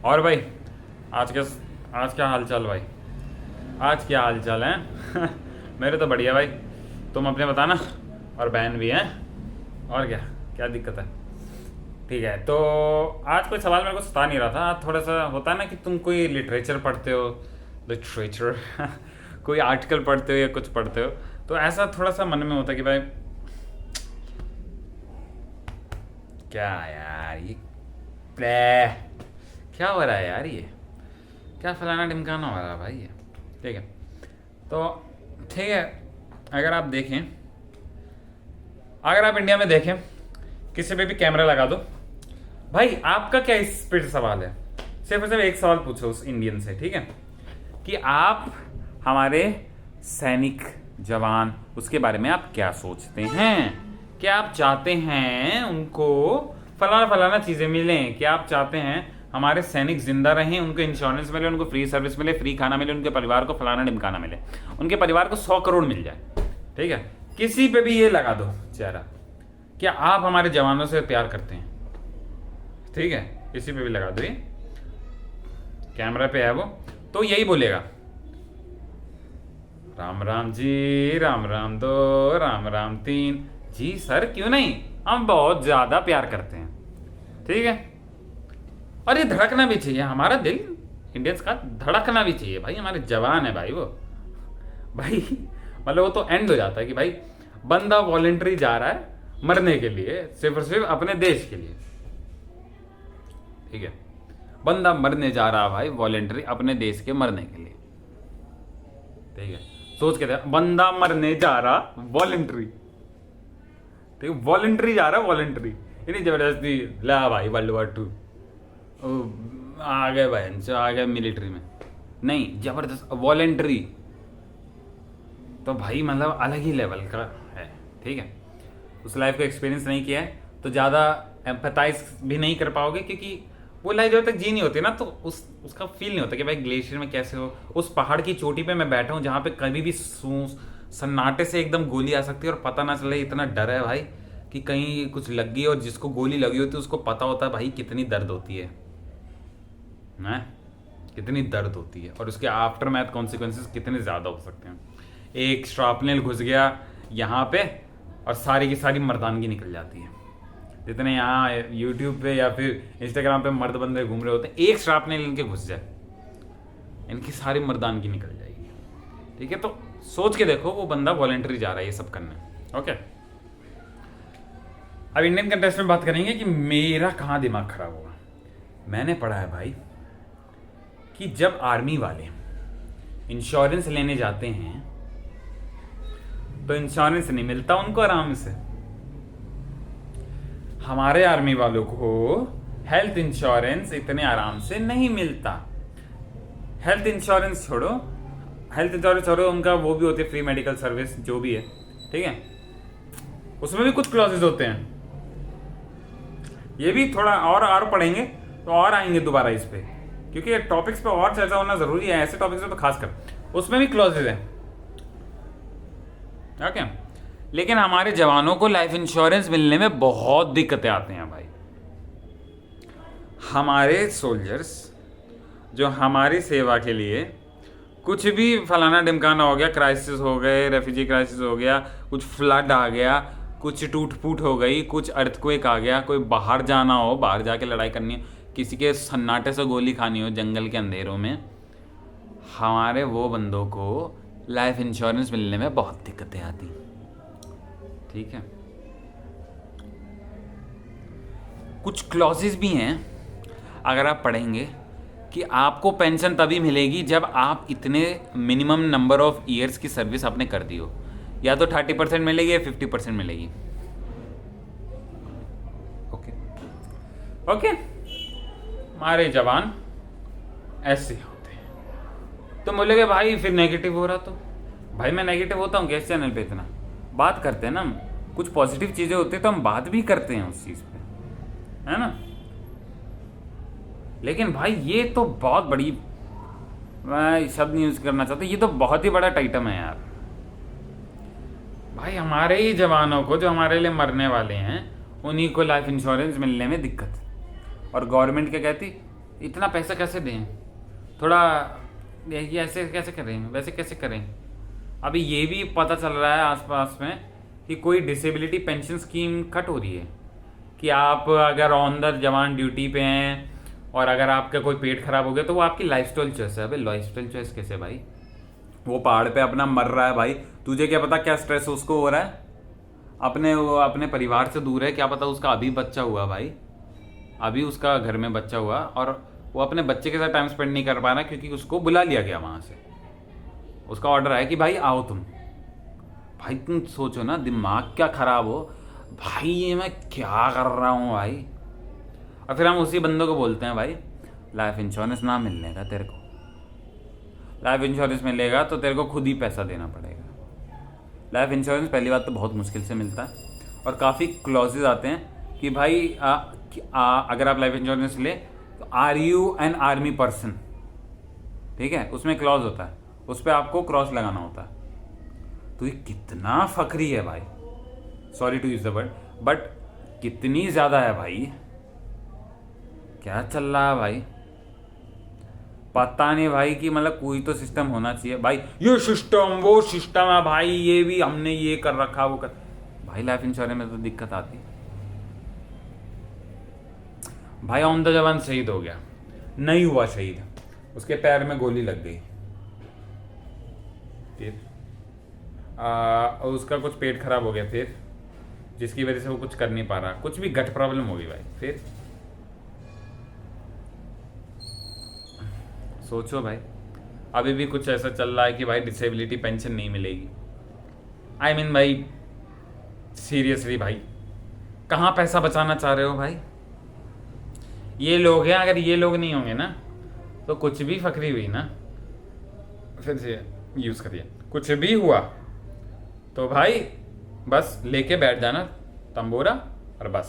और भाई आज के आज क्या हाल चाल भाई? आज क्या हाल चाल है? मेरे तो बढ़िया भाई। तुम अपने बताना। और बहन भी हैं। और क्या क्या दिक्कत है? ठीक है, तो आज कोई सवाल मेरे को सता नहीं रहा था। आज थोड़ा सा होता है ना कि तुम कोई लिटरेचर पढ़ते हो, लिटरेचर कोई आर्टिकल पढ़ते हो या कुछ पढ़ते हो, तो ऐसा थोड़ा सा मन में होता है कि भाई क्या यार ये क्या हो रहा है यार, ये क्या फलाना ढिमकाना हो रहा है भाई ये। ठीक है, तो ठीक है, अगर आप देखें, अगर आप इंडिया में देखें किसी पे भी कैमरा लगा दो भाई, आपका क्या इस पे सवाल है? सिर्फ और सिर्फ एक सवाल पूछो उस इंडियन से, ठीक है, कि आप हमारे सैनिक जवान उसके बारे में आप क्या सोचते हैं? क्या आप चाहते हैं उनको फलाना फलाना चीज़ें मिलें? क्या आप चाहते हैं हमारे सैनिक जिंदा रहें, उनको इंश्योरेंस मिले, उनको फ्री सर्विस मिले, फ्री खाना मिले, उनके परिवार को फलाना ढिमकाना मिले, उनके परिवार को 100 करोड़ मिल जाए? ठीक है, किसी पे भी ये लगा दो चेहरा, क्या आप हमारे जवानों से प्यार करते हैं? ठीक है, किसी पे भी लगा दो, ये कैमरा पे है वो, तो यही बोलेगा, राम राम जी, राम राम दो, राम राम तीन। जी सर, क्यों नहीं, हम बहुत ज्यादा प्यार करते हैं। ठीक है, और ये धड़कना भी चाहिए, हमारा दिल इंडियंस का धड़कना भी चाहिए भाई। हमारे जवान है भाई वो, भाई मतलब वो तो एंड हो जाता है कि भाई बंदा वॉलेंटरी जा रहा है मरने के लिए, सिर्फ और सिर्फ अपने देश के लिए। ठीक है, बंदा मरने जा रहा है भाई वॉलेंटरी, अपने देश के मरने के लिए। ठीक है, सोच के देखो, बंदा मरने जा रहा वॉलेंटरी, ठीक है, वॉलेंटरी जा रहा है, वॉलेंटरी, इतनी जबरदस्ती ला भाई वर्ल्ड वॉर 2 आ गए भाई, आ गए मिलिट्री में, नहीं जबरदस्त वॉलेंटरी, तो भाई मतलब अलग ही लेवल का है। ठीक है, उस लाइफ को एक्सपीरियंस नहीं किया है तो ज़्यादा एम्पैथाइज भी नहीं कर पाओगे, क्योंकि वो लाइफ जब तक जी नहीं होती ना, तो उसका फील नहीं होता कि भाई ग्लेशियर में कैसे हो, उस पहाड़ की चोटी पे मैं बैठा हूँ जहाँ पे कभी भी सन्नाटे से एकदम गोली आ सकती है और पता ना चले। इतना डर है भाई कि कहीं कुछ लग गई, और जिसको गोली लगी होती है उसको पता होता है भाई कितनी दर्द होती है ना, कितनी दर्द होती है, और उसके आफ्टर मैथ कॉन्सिक्वेंसेस कितने ज़्यादा हो सकते हैं। एक श्रापनेल घुस गया यहाँ पे और सारी की सारी मर्दानगी निकल जाती है। जितने यहाँ यूट्यूब पे या फिर इंस्टाग्राम पे मर्द बंदे घूम रहे होते हैं, एक श्रापनेल इनके घुस जाए, इनकी सारी मर्दानगी निकल जाएगी। ठीक है, तो सोच के देखो, वो बंदा वॉलेंटरी जा रहा है ये सब करने। ओके, अब इंडियन कंटेस्ट में बात करेंगे कि मेरा कहाँ दिमाग खराब हुआ। मैंने पढ़ा है भाई कि जब आर्मी वाले इंश्योरेंस लेने जाते हैं तो इंश्योरेंस नहीं मिलता उनको आराम से। हमारे आर्मी वालों को हेल्थ इंश्योरेंस इतने आराम से नहीं मिलता। हेल्थ इंश्योरेंस छोड़ो, उनका वो भी होती है फ्री मेडिकल सर्विस जो भी है। ठीक है, उसमें भी कुछ क्लॉजेज होते हैं। ये भी थोड़ा और पढ़ेंगे तो और आएंगे दोबारा इस पे, क्योंकि टॉपिक्स पे और चर्चा होना जरूरी है, ऐसे टॉपिक्स पे तो खासकर उसमें भी क्लॉजेज हैं। ओके, लेकिन हमारे जवानों को लाइफ इंश्योरेंस मिलने में बहुत दिक्कतें आती हैं भाई। हमारे सोल्जर्स जो हमारी सेवा के लिए कुछ भी फलाना ढिमकाना हो गया, क्राइसिस हो गए, रेफ्यूजी क्राइसिस हो गया, कुछ फ्लड आ गया, कुछ टूट फूट हो गई, कुछ अर्थक्वेक आ गया, कोई बाहर जाना हो, बाहर जाके लड़ाई करनी हो, किसी के सन्नाटे से गोली खानी हो जंगल के अंधेरों में, हमारे वो बंदों को लाइफ इंश्योरेंस मिलने में बहुत दिक्कतें आती। ठीक है, कुछ क्लॉजेस भी हैं अगर आप पढ़ेंगे कि आपको पेंशन तभी मिलेगी जब आप इतने मिनिमम नंबर ऑफ ईयर्स की सर्विस आपने कर दी हो, या तो 30% मिलेगी या 50% मिलेगी। ओके ओके, हमारे जवान ऐसे होते हैं। तो बोलेगे भाई फिर नेगेटिव हो रहा, तो भाई मैं नेगेटिव होता हूँ क्या इस चैनल पे? इतना बात करते हैं ना हम, कुछ पॉजिटिव चीज़ें होती है तो हम बात भी करते हैं उस चीज़ पे, है ना। लेकिन भाई ये तो बहुत बड़ी, मैं शब्द नहीं यूज़ करना चाहता, ये तो बहुत ही बड़ा टाइटम है यार। भाई हमारे ही जवानों को जो हमारे लिए मरने वाले हैं उन्हीं को लाइफ इंश्योरेंस मिलने में दिक्कत, और गवर्नमेंट क्या कहती, इतना पैसा कैसे दें, थोड़ा ये ऐसे कैसे करें, वैसे कैसे करें। अभी ये भी पता चल रहा है आसपास में कि कोई डिसेबिलिटी पेंशन स्कीम कट हो रही है कि आप अगर ऑन द जवान ड्यूटी पे हैं और अगर आपका कोई पेट खराब हो गया तो वो आपकी लाइफस्टाइल चॉइस है। अबे लाइफस्टाइल चॉइस कैसे भाई, वो पहाड़ पे अपना मर रहा है भाई, तुझे क्या पता क्या स्ट्रेस उसको हो रहा है, वो अपने परिवार से दूर है, क्या पता उसका अभी बच्चा हुआ भाई, अभी उसका घर में बच्चा हुआ और वो अपने बच्चे के साथ टाइम स्पेंड नहीं कर पा रहा क्योंकि उसको बुला लिया गया वहां से, उसका ऑर्डर है कि भाई आओ तुम। भाई तुम सोचो ना, दिमाग क्या खराब हो भाई, ये मैं क्या कर रहा हूँ भाई। और फिर हम उसी बंदों को बोलते हैं भाई लाइफ इंश्योरेंस ना मिलने का तेरे को, लाइफ इंश्योरेंस मिलेगा तो तेरे को खुद ही पैसा देना पड़ेगा। लाइफ इंश्योरेंस पहली बात तो बहुत मुश्किल से मिलता है और काफ़ी क्लॉजेज आते हैं कि भाई अगर आप लाइफ इंश्योरेंस ले तो are you an army person, ठीक है, उसमें क्लॉज होता है, उस पर आपको क्रॉस लगाना होता है। तो ये कितना फकरी है भाई, sorry to use the word, but कितनी ज़्यादा है भाई, क्या चल रहा है भाई पता नहीं भाई कि मतलब कोई तो सिस्टम होना चाहिए भाई, ये सिस्टम वो सिस्टम है भाई, ये भी हमने ये कर रखा वो कर। भाई लाइफ इंश्योरेंस में तो दिक्कत आती है भाई। ऑन द जवान शहीद हो गया, नहीं हुआ शहीद, उसके पैर में गोली लग गई, फिर उसका कुछ पेट खराब हो गया, फिर जिसकी वजह से वो कुछ कर नहीं पा रहा, कुछ भी गट प्रॉब्लम हो गई भाई, फिर सोचो भाई अभी भी कुछ ऐसा चल रहा है कि भाई डिसेबिलिटी पेंशन नहीं मिलेगी। आई मीन भाई सीरियसली भाई कहाँ पैसा बचाना चाह रहे हो भाई। ये लोग हैं, अगर ये लोग नहीं होंगे ना तो कुछ भी फकरी हुई ना, फिर से यूज़ करिए, कुछ भी हुआ तो भाई बस लेके बैठ जाना तंबूरा और बस,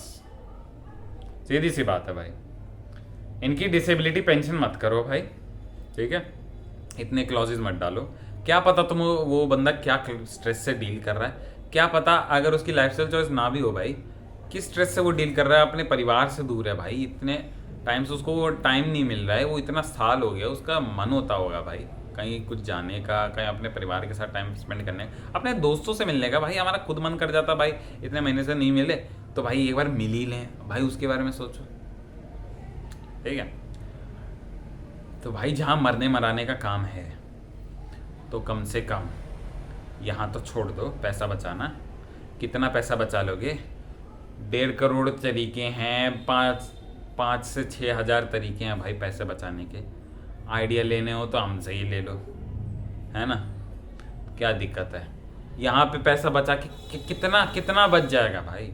सीधी सी बात है भाई। इनकी डिसेबिलिटी पेंशन मत करो भाई, ठीक है, इतने क्लॉजेज मत डालो। क्या पता तुम वो बंदा क्या स्ट्रेस से डील कर रहा है, क्या पता अगर उसकी लाइफस्टाइल चॉइस ना भी हो भाई, किस स्ट्रेस से वो डील कर रहा है, अपने परिवार से दूर है भाई, इतने टाइम से उसको वो टाइम नहीं मिल रहा है, वो इतना साल हो गया, उसका मन होता होगा भाई कहीं कुछ जाने का, कहीं अपने परिवार के साथ टाइम स्पेंड करने का, अपने दोस्तों से मिलने का। भाई हमारा खुद मन कर जाता भाई, इतने महीने से नहीं मिले तो भाई एक बार मिल ही लें भाई, उसके बारे में सोचो, ठीक है। तो भाई जहाँ मरने मराने का काम है तो कम से कम यहाँ तो छोड़ दो पैसा बचाना। कितना पैसा बचा लोगे, 1.5 करोड़ तरीके हैं, 5 से 6 हज़ार तरीके हैं भाई पैसे बचाने के। आइडिया लेने हो तो हमसे ही ले लो, है ना, क्या दिक्कत है। यहाँ पे पैसा बचा के कितना कितना बच जाएगा भाई।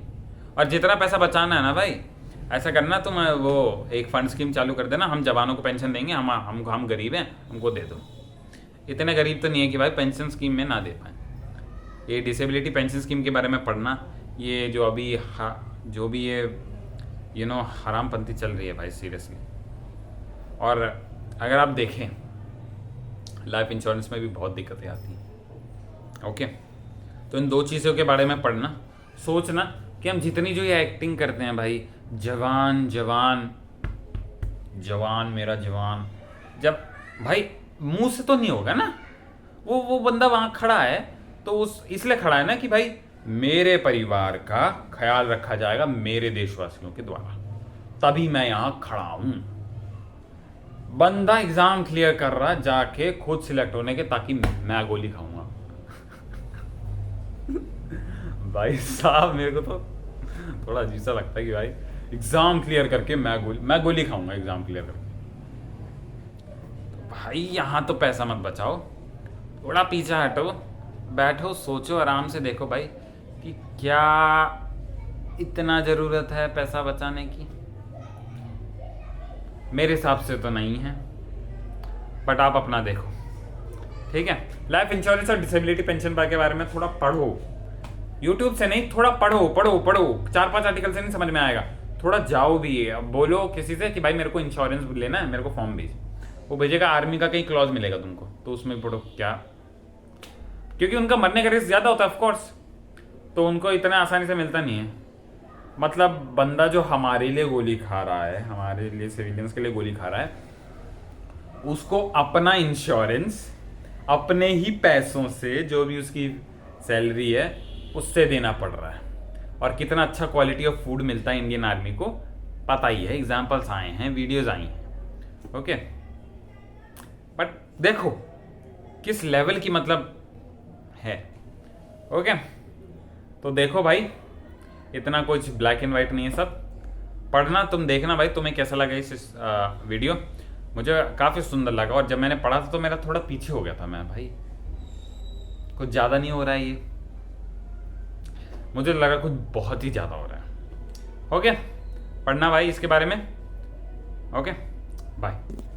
और जितना पैसा बचाना है ना भाई, ऐसा करना तुम वो एक फंड स्कीम चालू कर देना, हम जवानों को पेंशन देंगे, हम गरीब हैं, हमको दे दो। इतने गरीब तो नहीं है कि भाई पेंशन स्कीम में ना दे पाए। ये डिसेबिलिटी पेंशन स्कीम के बारे में पढ़ना, ये जो अभी जो भी ये हरामपंथी चल रही है भाई सीरियसली। और अगर आप देखें लाइफ इंश्योरेंस में भी बहुत दिक्कतें आती हैं, ओके। तो इन 2 चीज़ों के बारे में पढ़ना, सोचना कि हम जितनी जो ये एक्टिंग करते हैं भाई, जवान जवान जवान मेरा जवान, जब भाई मुंह से तो नहीं होगा ना, वो बंदा वहाँ खड़ा है तो उस इसलिए खड़ा है ना कि भाई मेरे परिवार का ख्याल रखा जाएगा मेरे देशवासियों के द्वारा, तभी मैं यहाँ खड़ा हूँ। बंदा एग्जाम क्लियर कर रहा है जाके खुद सिलेक्ट होने के, ताकि मैं गोली खाऊंगा। भाई साहब मेरे को तो थोड़ा अजीब सा लगता है कि भाई एग्जाम क्लियर करके मैं गोली खाऊंगा एग्जाम क्लियर करके। तो भाई यहाँ तो पैसा मत बचाओ, थोड़ा पीछे हटो, बैठो, सोचो, आराम से देखो भाई कि क्या इतना ज़रूरत है पैसा बचाने की। मेरे हिसाब से तो नहीं है, बट आप अपना देखो, ठीक है। लाइफ इंश्योरेंस और डिसेबिलिटी पेंशन के बारे में थोड़ा पढ़ो, यूट्यूब से नहीं, थोड़ा पढ़ो 4-5 आर्टिकल से नहीं समझ में आएगा, थोड़ा जाओ भी, बोलो किसी से कि भाई मेरे को इंश्योरेंस लेना है, मेरे को फॉर्म भेज, वो भेजेगा, आर्मी का कहीं क्लॉज मिलेगा तुमको, तो उसमें पढ़ो क्या, क्योंकि उनका मरने का रिस्क ज़्यादा होता है ऑफकोर्स, तो उनको इतना आसानी से मिलता नहीं है। मतलब बंदा जो हमारे लिए गोली खा रहा है, हमारे लिए सिविलियंस के लिए गोली खा रहा है, उसको अपना इंश्योरेंस अपने ही पैसों से, जो भी उसकी सैलरी है उससे देना पड़ रहा है। और कितना अच्छा क्वालिटी ऑफ फूड मिलता है इंडियन आर्मी को पता ही है, एग्जाम्पल्स आए हैं, वीडियोस आई हैं। ओके, बट देखो किस लेवल की मतलब है। ओके, तो देखो भाई, इतना कुछ ब्लैक एंड वाइट नहीं है, सब पढ़ना, तुम देखना भाई तुम्हें कैसा लगा इस वीडियो। मुझे काफ़ी सुंदर लगा, और जब मैंने पढ़ा था तो मेरा थोड़ा पीछे हो गया था मैं, भाई कुछ ज़्यादा नहीं हो रहा है ये, मुझे लगा कुछ बहुत ही ज़्यादा हो रहा है। ओके, पढ़ना भाई इसके बारे में। Okay, bye.